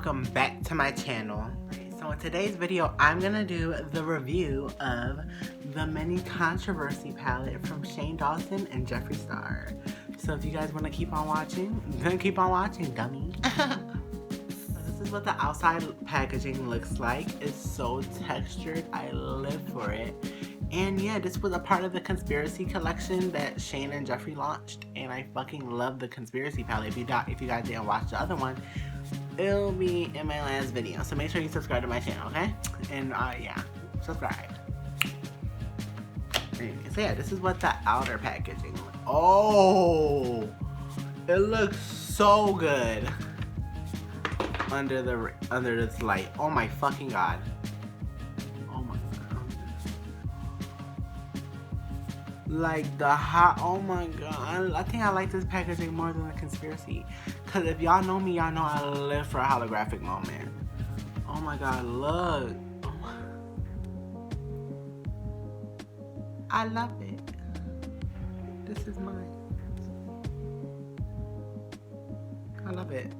welcome back to my channel. So in today's video, I'm gonna do the review of the Mini Controversy palette from Shane Dawson and Jeffree Star. So if you guys want to keep on watching, then keep on watching, dummy. So this is what the outside packaging looks like. It's so textured. I live for it. And yeah, this was a part of the Conspiracy collection that Shane and Jeffree launched, and I fucking love the Conspiracy palette. If you guys didn't watch the other one, it'll be in my last video. So make sure you subscribe to my channel, okay? And yeah, subscribe. Anyway, so yeah, this is what the outer packaging looks. Oh, it looks so good under this light. Oh my fucking god. Like the hot, oh my god, I think I like this packaging more than the Conspiracy. Cause if y'all know me, y'all know I live for a holographic moment. Oh my god, look. Oh my. I love it. This is mine. I love it.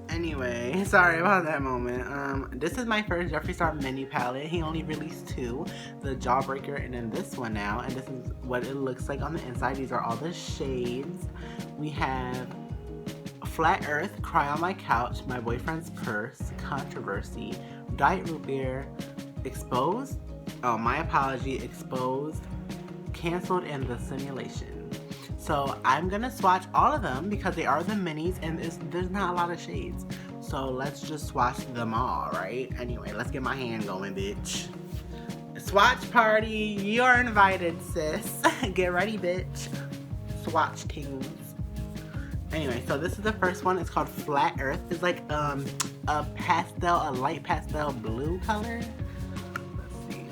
Anyway, sorry about that moment. This is my first Jeffree Star mini palette. He only released two, the Jawbreaker and then this one now. And this is what it looks like on the inside. These are all the shades. We have Flat Earth, Cry on My Couch, My Boyfriend's Purse, Controversy, Diet Root Beer, Exposed, oh my apology, Exposed, Cancelled, and The Simulation. So I'm gonna swatch all of them because they are the minis and there's not a lot of shades. So let's just swatch them all, right? Anyway, let's get my hand going, bitch. Swatch party, you're invited, sis. Get ready, bitch. Swatch things. Anyway, so this is the first one. It's called Flat Earth. It's like a light pastel blue color. Let's see.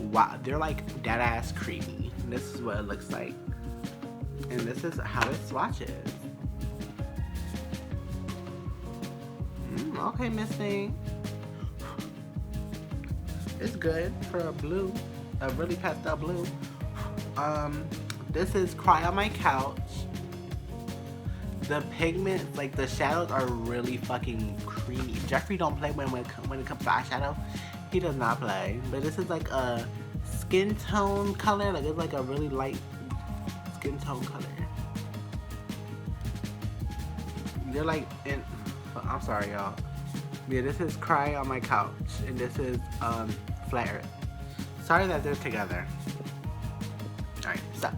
Wow, they're like dead ass creamy. This is what it looks like, and this is how it swatches. Okay, Miss Thing. It's good for a blue, a really pastel blue. This is Cry on My Couch. The pigment, like the shadows, are really fucking creamy. Jeffree don't play when it comes to eyeshadow. He does not play. But this is like a skin tone color, like it's like a really light skin tone color. They're like in, I'm sorry y'all. Yeah, this is Cry on My Couch and this is Flat Earth. Sorry that they're together. Alright, so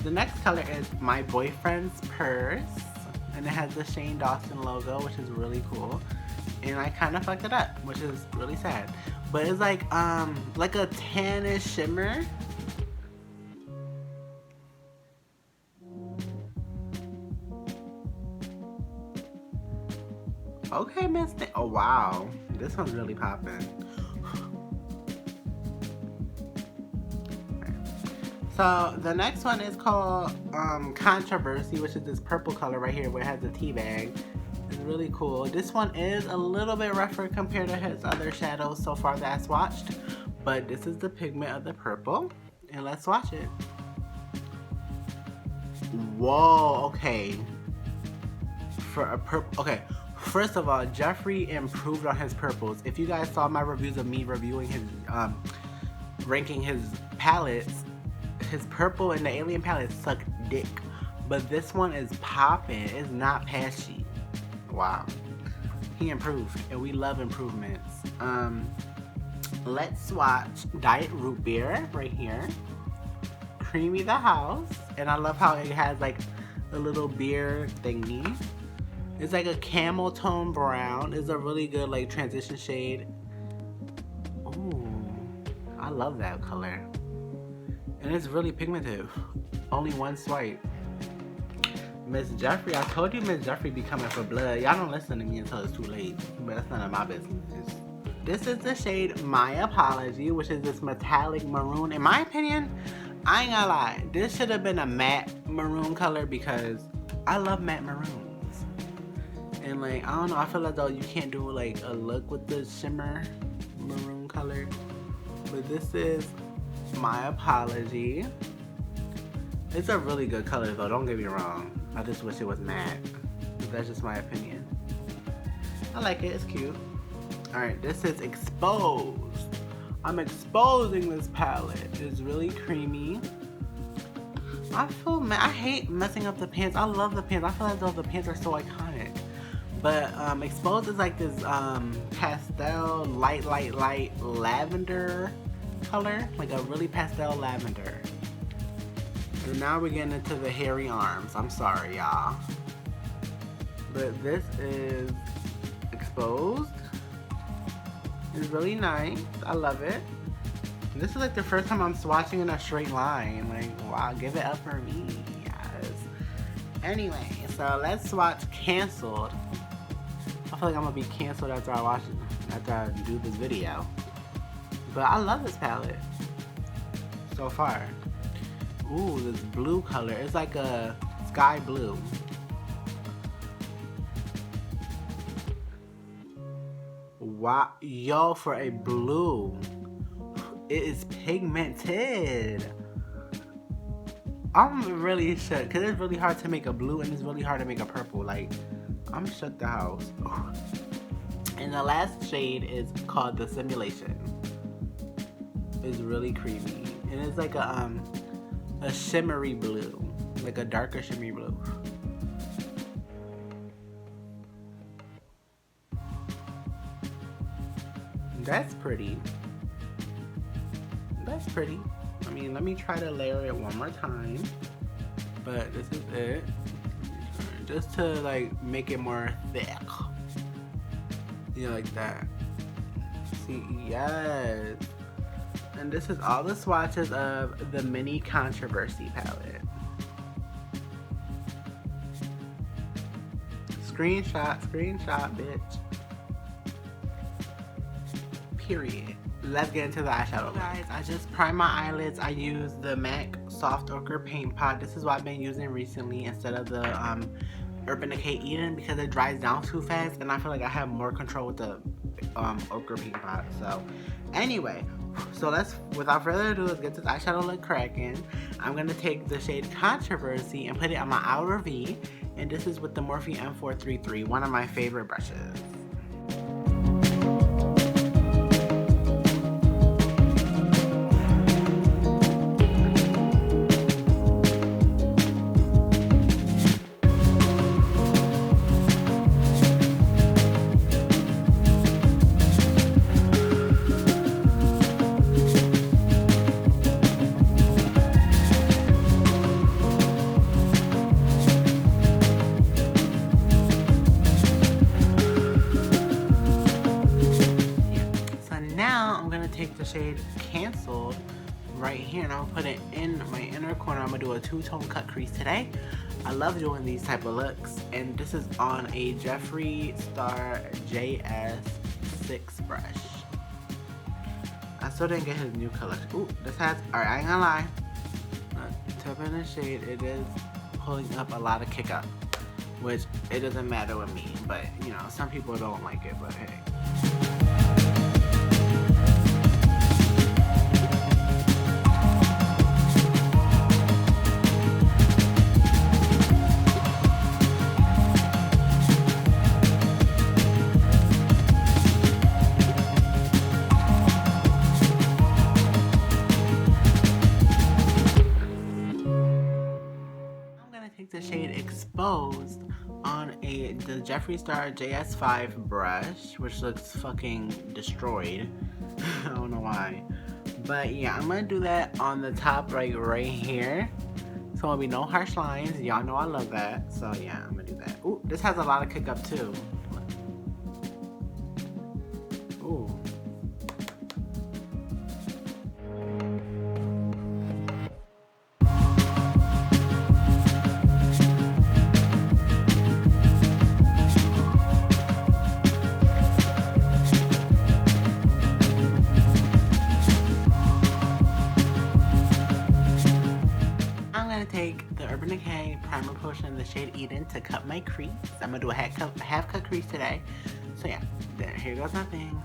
the next color is My Boyfriend's Purse, and it has the Shane Dawson logo, which is really cool. And I kind of fucked it up, which is really sad. But it's like a tannish shimmer. Okay, Miss Thing. Oh wow, this one's really popping. So the next one is called Controversy, which is this purple color right here where it has the tea bag. It's really cool. This one is a little bit rougher compared to his other shadows so far that I swatched, but this is the pigment of the purple, and let's swatch it. Whoa, okay. For a purple, okay. First of all, Jeffree improved on his purples. If you guys saw my reviews of me reviewing his, ranking his palettes, his purple and the alien palette suck dick, but this one is popping. It's not patchy. Wow, he improved, and we love improvements. Let's swatch Diet Root Beer right here, Creamy the House, and I love how it has like a little beer thingy. It's like a camel tone brown. It's a really good like transition shade. Ooh, I love that color, and it's really pigmented. Only one swipe. Miss Jeffree, I told you Miss Jeffree be coming for blood. Y'all don't listen to me until it's too late, but that's none of my business. This is the shade My Apology, which is this metallic maroon. In my opinion, I ain't gonna lie, this should have been a matte maroon color because I love matte maroons. And like, I don't know, I feel like though you can't do like a look with the shimmer maroon color. But this is My Apology. It's a really good color though, don't get me wrong. I just wish it was matte. That's just my opinion. I like it. It's cute. Alright, this is Exposed. I'm exposing this palette. It's really creamy. I hate messing up the pants. I love the pants. I feel as though the pants are so iconic. But Exposed is like this pastel, light lavender color. Like a really pastel lavender. And now we're getting into the hairy arms. I'm sorry, y'all. But this is Exposed. It's really nice. I love it. This is like the first time I'm swatching in a straight line. Like, wow, give it up for me. Yes. Anyway, so let's swatch Canceled. I feel like I'm gonna be canceled after I do this video. But I love this palette so far. Ooh, this blue color. It's like a sky blue. Wow, yo, for a blue. It is pigmented. I'm really shook because it's really hard to make a blue and it's really hard to make a purple. Like, I'm shook the house. And the last shade is called The Simulation. It's really creamy. And it's like a shimmery blue. Like a darker shimmery blue. That's pretty. That's pretty. I mean, let me try to layer it one more time. But this is it. Just to like make it more thick. Yeah, like that. See, yes. And this is all the swatches of the Mini Controversy palette. Screenshot, bitch. Period. Let's get into the eyeshadow. Guys, I just primed my eyelids. I used the MAC Soft Ochre Paint Pot. This is what I've been using recently instead of the Urban Decay Eden because it dries down too fast and I feel like I have more control with the Ochre Paint Pot. So anyway, so let's, without further ado, let's get this eyeshadow look cracking. I'm going to take the shade Controversy and put it on my outer V, and this is with the Morphe M433, one of my favorite brushes. Take the shade Canceled right here and I'll put it in my inner corner. I'm gonna do a two-tone cut crease today. I love doing these type of looks, and this is on a Jeffree Star JS6 brush. I still didn't get his new color. Ooh, this has, alright, I ain't gonna lie. Tip in the shade, it is pulling up a lot of kick up, which it doesn't matter with me, but you know, some people don't like it, but hey. The shade Exposed on the Jeffree Star JS5 brush, which looks fucking destroyed. I don't know why, but yeah, I'm gonna do that on the top right here, so there'll be no harsh lines. Y'all know I love that, so yeah, I'm gonna do that. Ooh, this has a lot of kick up too. Ooh. Take the Urban Decay primer potion in the shade Eden to cut my crease. I'm gonna do a half cut crease today. So yeah, there, here goes my thing.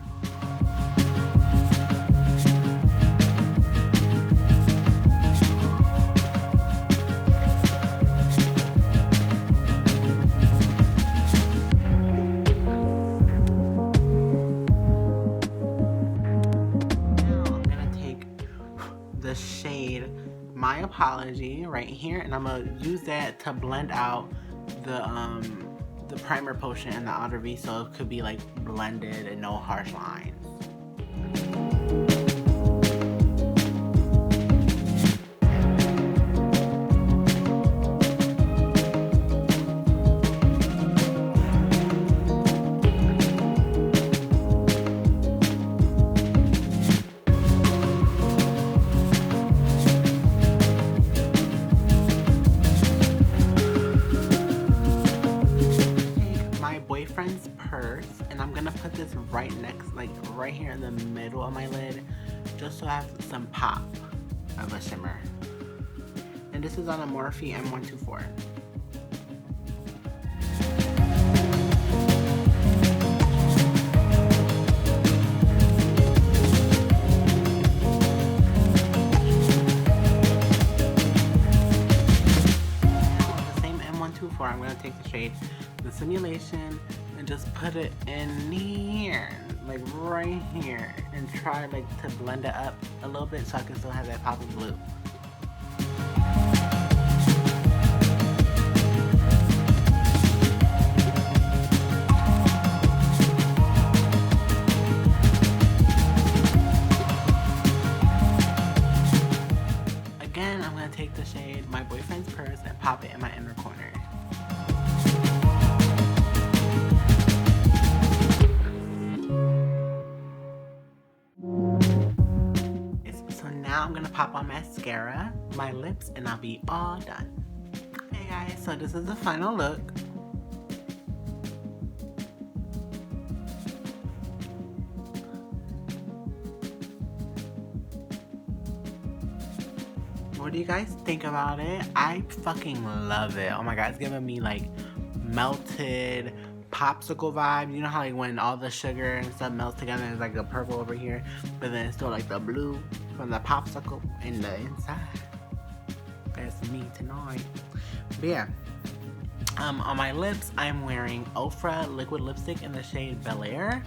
the shade My Apology right here, and I'm gonna use that to blend out the primer potion in the outer V, so it could be like blended and no harsh lines. Boyfriend's purse, and I'm gonna put this right next, like right here in the middle of my lid, just so I have some pop of a shimmer. And this is on a Morphe M124. The same M124, I'm gonna take the shade The Simulation and just put it in here, like right here, and try like to blend it up a little bit so I can still have that pop of blue. Again, I'm gonna take the shade My Boyfriend's Purse and pop it in my inner corner. Now I'm gonna pop on mascara, my lips, and I'll be all done. Hey guys, so this is the final look. What do you guys think about it? I fucking love it. Oh my god, it's giving me like melted popsicle vibe. You know how like when all the sugar and stuff melts together and it's like a purple over here, but then it's still like the blue from the popsicle in the inside. That's me tonight. But yeah, on my lips I'm wearing Ofra liquid lipstick in the shade Bel Air,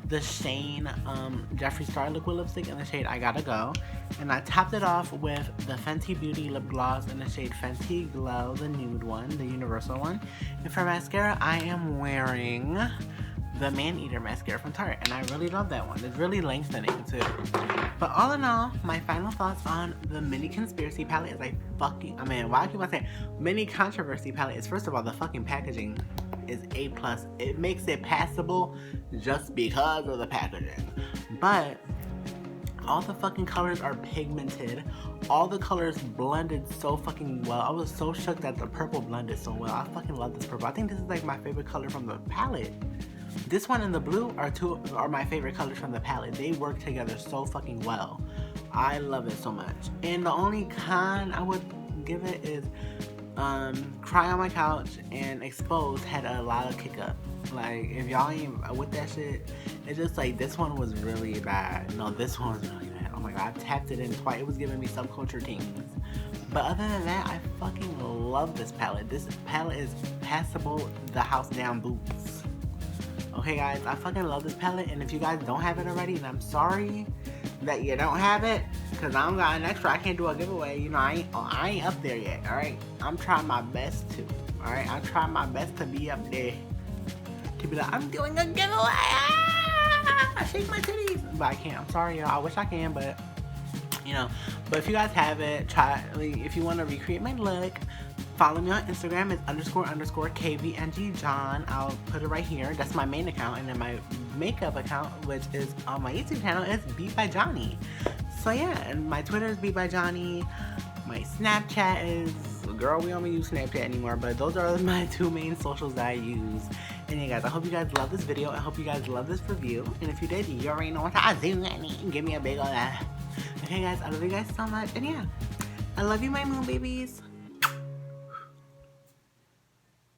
the Shane Jeffree Star liquid lipstick in the shade I Gotta Go, and I topped it off with the Fenty Beauty lip gloss in the shade Fenty Glow, the nude one, the universal one. And for mascara, I am wearing the Man-Eater mascara from Tarte, and I really love that one. It's really lengthening too. But all in all, my final thoughts on the Mini Conspiracy palette is why I keep on saying Mini Controversy palette is, first of all, the fucking packaging is A+. It makes it passable just because of the packaging. But all the fucking colors are pigmented. All the colors blended so fucking well. I was so shook that the purple blended so well. I fucking love this purple. I think this is like my favorite color from the palette. This one and the blue are my favorite colors from the palette. They work together so fucking well. I love it so much. And the only con I would give it is Cry on My Couch and Exposed had a lot of kick up. Like, if y'all ain't with that shit, it's just like this one was really bad. No, this one was really bad. Oh my god, I tapped it in twice. It was giving me subculture things. But other than that, I fucking love this palette. This palette is passable the house down boots. Okay guys, I fucking love this palette, and if you guys don't have it already, and I'm sorry that you don't have it, because I don't got an extra, I can't do a giveaway, you know, I ain't up there yet, alright? I'm trying my best to, alright? I'm trying my best to be up there, to be like, I'm doing a giveaway, I shake my titties, but I can't, I'm sorry y'all, I wish I can, but, you know, but if you guys have it, try, like, if you want to recreate my look, follow me on Instagram, it's __ KVNG John. I'll put it right here. That's my main account. And then my makeup account, which is on my YouTube channel, is Beat by Johnny. So yeah, and my Twitter is Beat by Johnny. My Snapchat is, girl, we don't use Snapchat anymore, but those are my two main socials that I use. And yeah guys, I hope you guys love this video. I hope you guys love this review. And if you did, you already know what I do. Give me a big ol' that. Okay guys, I love you guys so much. And yeah, I love you, my moon babies.